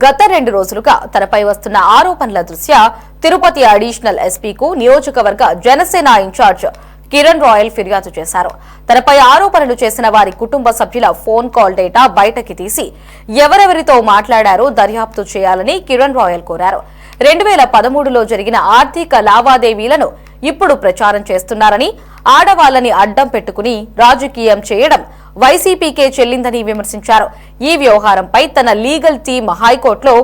గత 2 రోజులుగా తనపై వస్తున్న ఆరోపణల దృష్ట్యా తిరుపతి అడిషనల్ ఎస్పీకు నియోజకవర్గ జనసేన ఇన్ఛార్జ్ కిరణ్ రాయల్ ఫిర్యాదు చేశారు. తనపై ఆరోపణలు చేసిన వారి కుటుంబ సభ్యుల ఫోన్ కాల్ డేటా బయటకి తీసి ఎవరెవరితో మాట్లాడారో దర్యాప్తు చేయాలని కిరణ్ రాయల్ కోరారు. 2013లో జరిగిన ఆర్థిక లావాదేవీలను ఇప్పుడు ప్రచారం చేస్తున్నారని, ఆడవాళ్లని అడ్డం పెట్టుకుని రాజకీయం చేయడం వైసీపీకే చెల్లిందని విమర్శించారు. ఈ వ్యవహారంపై తన లీగల్ టీం హైకోర్టులో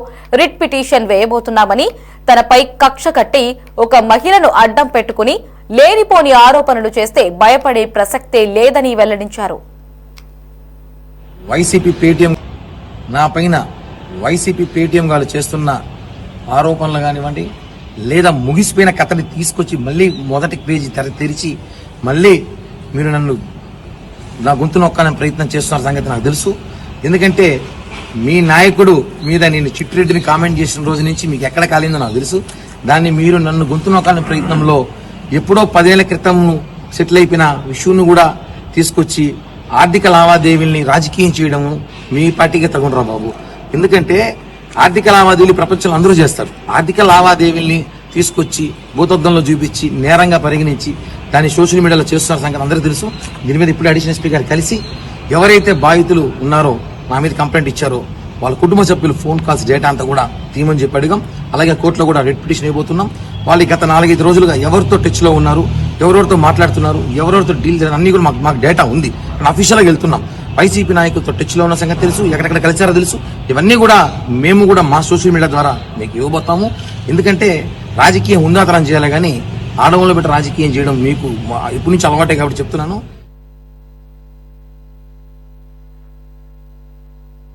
రిట్ పిటిషన్ వేయబోతున్నామని, తనపై కక్ష కట్టి ఒక మహిళను అడ్డం పెట్టుకుని లేనిపోని ఆరోపణలు చేస్తే భయపడే ప్రసక్తే లేదని వెల్లడించారు. వైసీపీ పేటీఎం గారు చేస్తున్న ఆరోపణలు కానివ్వండి, లేదా ముగిసిపోయిన కథని తీసుకొచ్చి మళ్ళీ మొదటి పేజీ తెరిచి మళ్ళీ మీరు నా గొంతు నొక్కాలని ప్రయత్నం చేస్తున్న సంగతి నాకు తెలుసు. ఎందుకంటే మీ నాయకుడు మీద నేను చిట్టిరెడ్డిని కామెంట్ చేసిన రోజు నుంచి మీకు ఎక్కడ కాలిందో నాకు తెలుసు. దాన్ని మీరు నన్ను గొంతు నొక్కాలని ప్రయత్నంలో ఎప్పుడో 10 ఏళ్ల క్రితం సెటిల్ అయిపోయిన విషయాన్ని కూడా తీసుకొచ్చి ఆర్థిక లావాదేవీల్ని రాజకీయం చేయడము మీ పార్టీకి తగునరా బాబు. ఎందుకంటే ఆర్థిక లావాదేవీలు ప్రపంచంలో అందరూ చేస్తారు. ఆర్థిక లావాదేవీల్ని తీసుకొచ్చి భూతద్దంలో చూపించి నేరంగా పరిగణించి దాన్ని సోషల్ మీడియాలో చేస్తున్న సంగతి అందరికీ తెలుసు. దీని మీద ఇప్పుడు అడిషనల్ ఎస్పీ గారు కలిసి ఎవరైతే బాధితులు ఉన్నారో మా మీద కంప్లైంట్ ఇచ్చారో వాళ్ళ కుటుంబ సభ్యులు ఫోన్ కాల్స్ డేటా అంతా కూడా తీయమని చెప్పి అడిగాం. అలాగే కోర్టులో కూడా రిట్ పిటిషన్ అయిపోతున్నాం. వాళ్ళు గత 4-5 రోజులుగా ఎవరితో టచ్ లో ఉన్నారు, ఎవరెవరితో మాట్లాడుతున్నారు, ఎవరెవరితో డీల్ అన్ని కూడా మాకు డేటా ఉంది. అఫీషియల్ గా వెళ్తున్నాం. వైసీపీ నాయకులతో టచ్ లో ఉన్న సంగతి తెలుసు, ఎక్కడెక్కడ కలిసారో తెలుసు. ఇవన్నీ కూడా మేము కూడా మా సోషల్ మీడియా ద్వారా మీకు ఇవ్వబోతాము. ఎందుకంటే రాజకీయం ఉందాతరం చేయాలి కానీ ఆడవాళ్ళు పెట్టి రాజకీయం చేయడం మీకు ఇప్పటి నుంచి అలవాటే కాబట్టి చెప్తున్నాను.